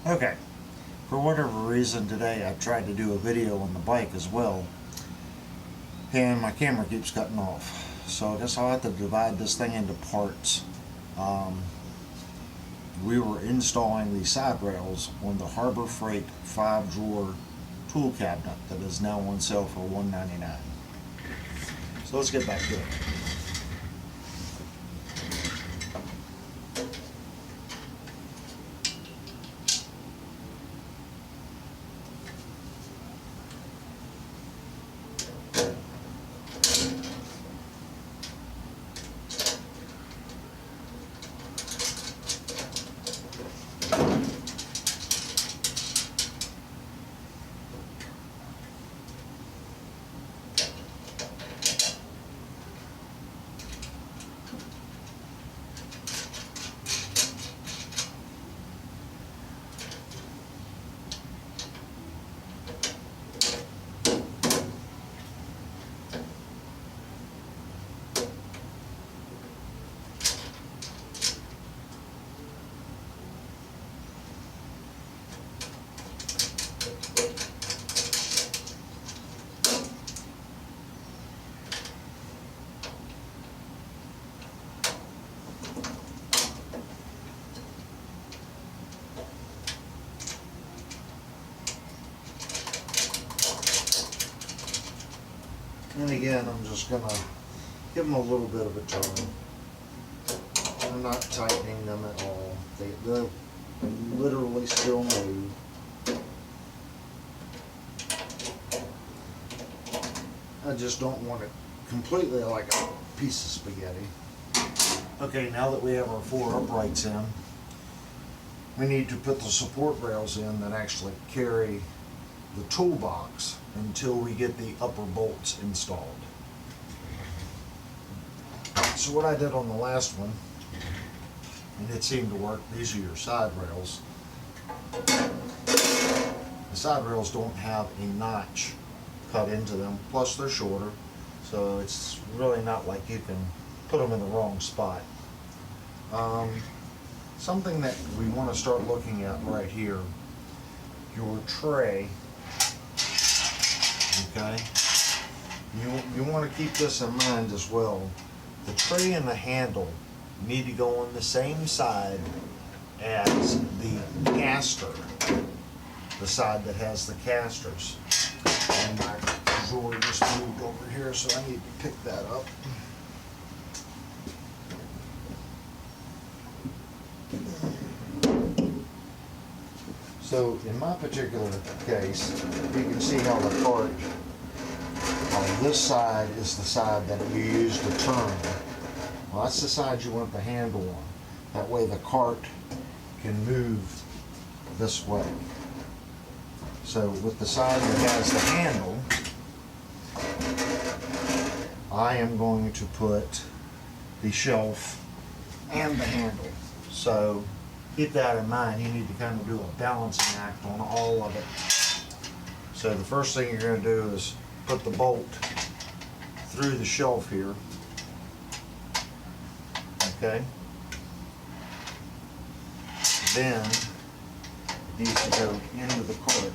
Okay, for whatever reason today I tried to do a video on the bike as well, and my camera keeps cutting off. So I guess I'll have to divide this thing into parts. We were installing the side rails on the Harbor Freight 5-drawer tool cabinet that is now on sale for $199. So let's get back to it. And again, I'm just going to give them a little bit of a turn. I'm not tightening them at all. They'll literally still move. I just don't want it completely like a piece of spaghetti. Okay, now that we have our 4 uprights in, we need to put the support rails in that actually carry the toolbox until we get the upper bolts installed. So what I did on the last one, and it seemed to work, these are your side rails. The side rails don't have a notch cut into them, plus they're shorter, so it's really not like you can put them in the wrong spot. Something that we want to start looking at right here, your tray. Okay, you want to keep this in mind as well. The tray and the handle need to go on the same side as the caster, the side that has the casters. And my drawer just moved over here, so I need to pick that up. So in my particular case, you can see how the cart on this side is the side that you use to turn. Well, that's the side you want the handle on. That way the cart can move this way. So with the side that has the handle, I am going to put the shelf and the handle. So keep that in mind. You need to kind of do a balancing act on all of it. So the first thing you're going to do is put the bolt through the shelf here. Okay. Then it needs to go into the cart.